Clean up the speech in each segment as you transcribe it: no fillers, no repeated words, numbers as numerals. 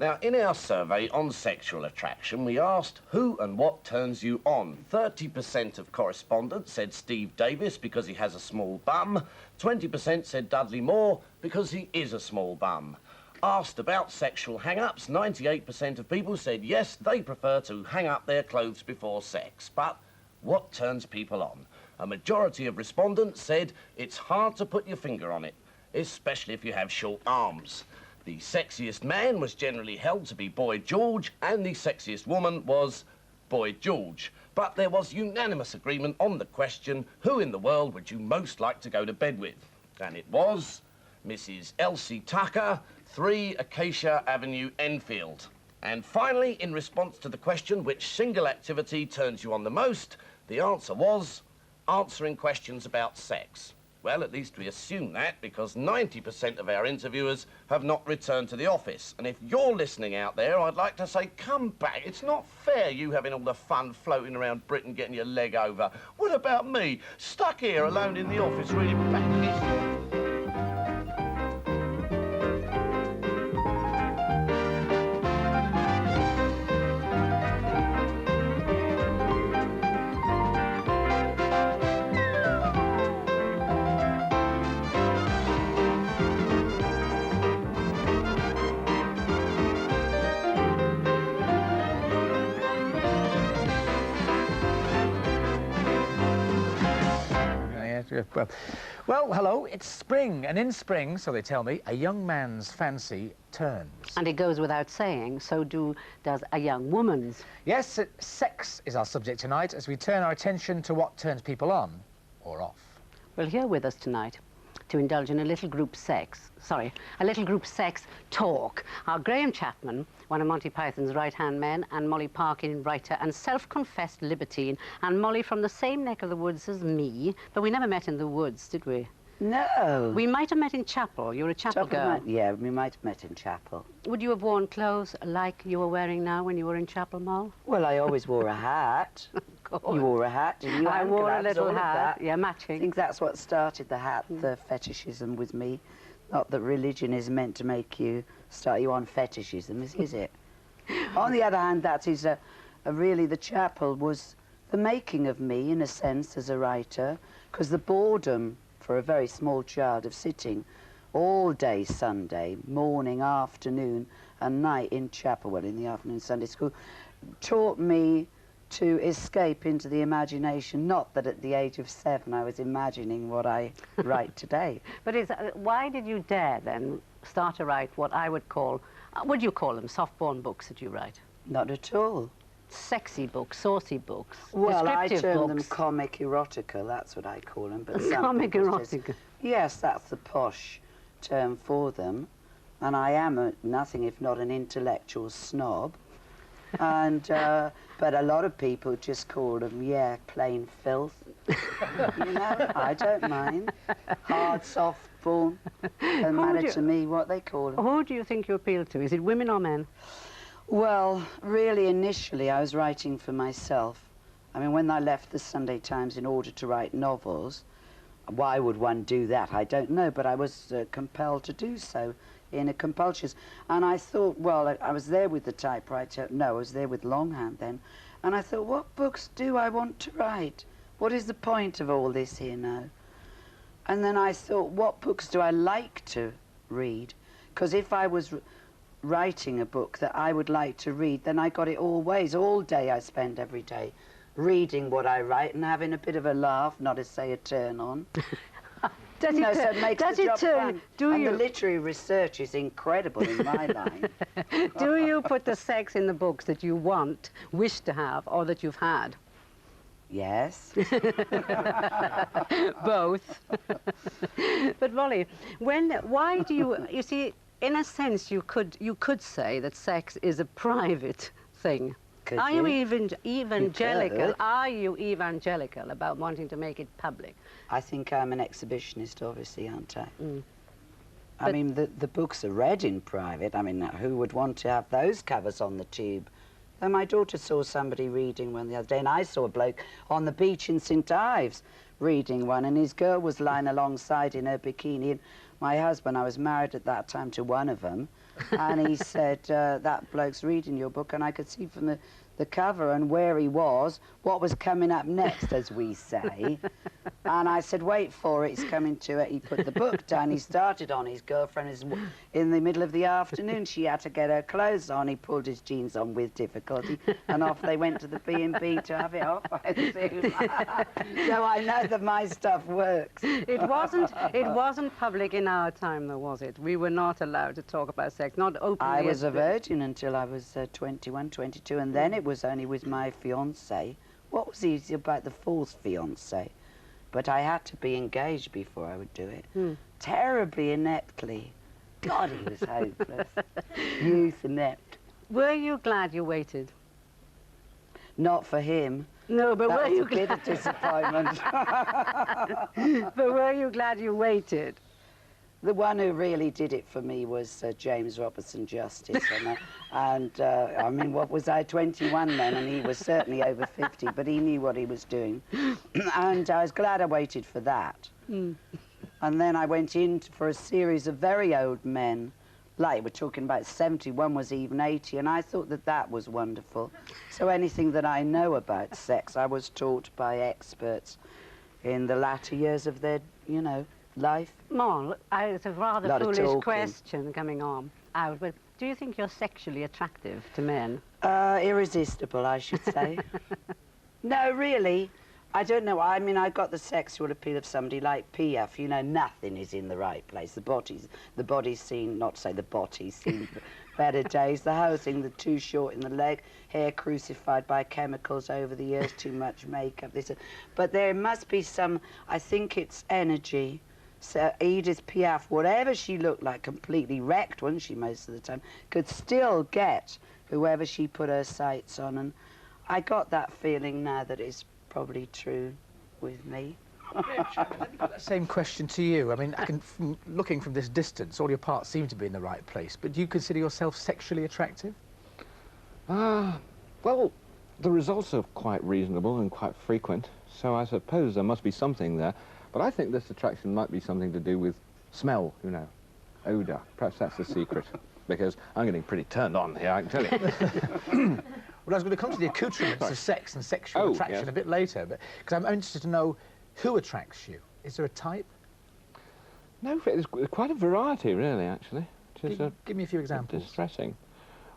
Now, in our survey on sexual attraction, we asked who and what turns you on. 30% of correspondents said Steve Davis because he has a small bum. 20% said Dudley Moore because he is a small bum. Asked about sexual hang-ups, 98% of people said yes, they prefer to hang up their clothes before sex. But what turns people on? A majority of respondents said it's hard to put your finger on it, especially if you have short arms. The sexiest man was generally held to be Boy George, and the sexiest woman was Boy George. But there was unanimous agreement on the question, who in the world would you most like to go to bed with? And it was Mrs. Elsie Tucker, 3 Acacia Avenue, Enfield. And finally, in response to the question, which single activity turns you on the most, the answer was answering questions about sex. Well, at least we assume that, because 90% of our interviewers have not returned to the office. And if you're listening out there, I'd like to say, come back. It's not fair you having all the fun floating around Britain getting your leg over. What about me, stuck here alone in the office reading packages? Well, hello, it's spring, and in spring, so they tell me, a young man's fancy turns. And it goes without saying, so does a young woman's. Yes, sex is our subject tonight as we turn our attention to what turns people on or off. Well, here with us tonight to indulge in a little group sex talk are Graham Chapman, one of Monty Python's right-hand men, and Molly Parkin, writer and self-confessed libertine, and Molly from the same neck of the woods as me, but we never met in the woods, did we? No. We might have met in chapel. You were a chapel girl. Yeah, we might have met in chapel. Would you have worn clothes like you were wearing now when you were in chapel, Moll? Well, I always wore a hat. You wore a hat, didn't you? I wore a little hat, yeah, matching. I think that's what started the hat, the fetishism with me. Not that religion is meant to make you, start you on fetishism, is it? On the other hand, that is really, the chapel was the making of me, in a sense, as a writer, because the boredom for a very small child of sitting all day Sunday, morning, afternoon and night in chapel, well, in the afternoon Sunday school, taught me to escape into the imagination. Not that at the age of 7 I was imagining what I write today. But why did you dare then start to write what I would call, would you call them soft-born books that you write? Not at all. Sexy books, saucy books, well, I term books. them comic erotica, that's what I call them. But comic erotica? Yes, that's the posh term for them. And I am nothing if not an intellectual snob. And, but a lot of people just call them, yeah, plain filth. You know, I don't mind. Hard, soft-born. Doesn't matter to me what they call them. Who do you think you appeal to? Is it women or men? Well, really, initially, I was writing for myself. I mean, when I left the Sunday Times in order to write novels, why would one do that? I don't know, but I was compelled to do so in a compulsion. And I thought, well, I was there with the typewriter. No, I was there with longhand then. And I thought, what books do I want to write? What is the point of all this here now? And then I thought, what books do I like to read? Because if I was writing a book that I would like to read, then I got it all ways. All day I spend every day reading what I write and having a bit of a laugh, not to say a turn on. Does it turn? Do you? And the literary research is incredible in my line. Do you put the sex in the books that you want, wish to have, or that you've had? Yes. Both. But Molly, why do you see, in a sense, you could say that sex is a private thing. Are you even evangelical? Are you evangelical about wanting to make it public? I think I'm an exhibitionist, obviously, aren't I? I mean, the books are read in private. I mean, who would want to have those covers on the tube And my daughter saw somebody reading one the other day, and I saw a bloke on the beach in St Ives reading one, and his girl was lying alongside in her bikini. And my husband, I was married at that time to one of them, and he said, that bloke's reading your book, and I could see from the cover and where he was, what was coming up next, as we say. And I said, wait for it, he's coming to it. He put the book down, he started on his girlfriend in the middle of the afternoon. She had to get her clothes on. He pulled his jeans on with difficulty, and off they went to the B&B to have it off, I assume. So I know that my stuff works. It wasn't public in our time, though, was it? We were not allowed to talk about sex, not openly. I was a virgin until I was 21, 22, and then it was only with my fiancé. What was easy about the fourth fiancé? But I had to be engaged before I would do it. Terribly ineptly. God, he was hopeless. Youth inept. Were you glad you waited? Not for him. No, but That were was you a bit of disappointment. But were you glad you waited? The one who really did it for me was James Robertson Justice. I mean, what was I, 21 then, and he was certainly over 50, but he knew what he was doing. And I was glad I waited for that. And then I went in for a series of very old men, like we're talking about 70, one was even 80, and I thought that that was wonderful. So anything that I know about sex, I was taught by experts in the latter years of their, you know, life. Mol, it's a rather Lot of foolish talking. question coming on out, but do you think you're sexually attractive to men? Irresistible, I should say. No, really. I don't know. I mean, I got the sexual appeal of somebody like Piaf. You know, nothing is in the right place. The body's seen, not to say the body's seen better days. The whole thing, the too short in the leg, hair crucified by chemicals over the years, too much makeup. But there must be some, I think it's energy. So Edith Piaf, whatever she looked like, completely wrecked, wasn't she, most of the time, could still get whoever she put her sights on. And I got that feeling now that it's probably true with me. Chapman, let me put that same question to you. I mean, looking from this distance, all your parts seem to be in the right place, but do you consider yourself sexually attractive? Well, the results are quite reasonable and quite frequent, so I suppose there must be something there. But I think this attraction might be something to do with smell, you know, odour. Perhaps that's the secret, because I'm getting pretty turned on here, I can tell you. Well, I was going to come to the accoutrements of sex and sexual attraction a bit later, but because I'm interested to know who attracts you. Is there a type? No, there's quite a variety, really, actually. Give me a few examples. Distressing.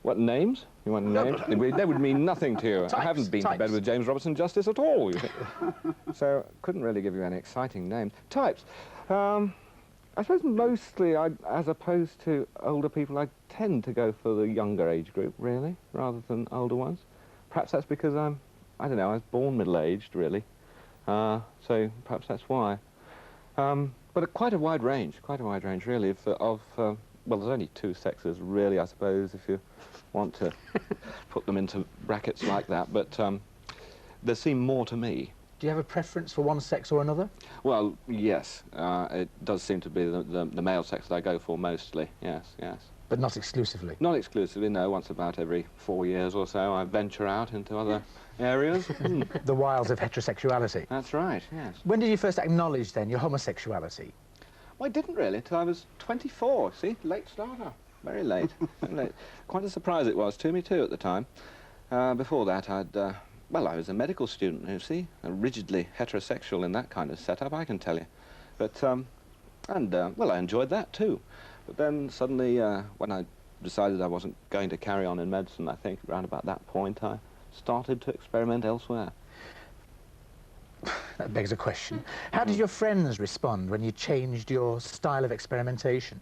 What, names? You want names? They would mean nothing to you. I haven't been to bed with James Robertson Justice at all, you see. So, couldn't really give you any exciting names. Types. I suppose mostly, as opposed to older people, I tend to go for the younger age group, really, rather than older ones. Perhaps that's because I don't know, I was born middle-aged, really. So perhaps that's why. But quite a wide range, really, well, there's only two sexes, really, I suppose, if you want to put them into brackets like that, but there seem more to me. Do you have a preference for one sex or another? Well, yes. It does seem to be the male sex that I go for mostly, yes. But not exclusively? Not exclusively, no. Once about every 4 years or so, I venture out into other areas. The wiles of heterosexuality? That's right, yes. When did you first acknowledge, then, your homosexuality? Well, I didn't really until I was 24, see? Late starter. Very late. Very late. Quite a surprise it was to me, too, at the time. Before that, well, I was a medical student, you see, rigidly heterosexual in that kind of setup, I can tell you. But, well, I enjoyed that, too. But then suddenly, when I decided I wasn't going to carry on in medicine, I think, around about that point, I started to experiment elsewhere. That begs a question. How did your friends respond when you changed your style of experimentation?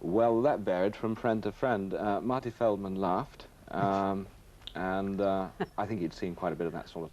Well, that varied from friend to friend. Marty Feldman laughed, and I think he'd seen quite a bit of that sort of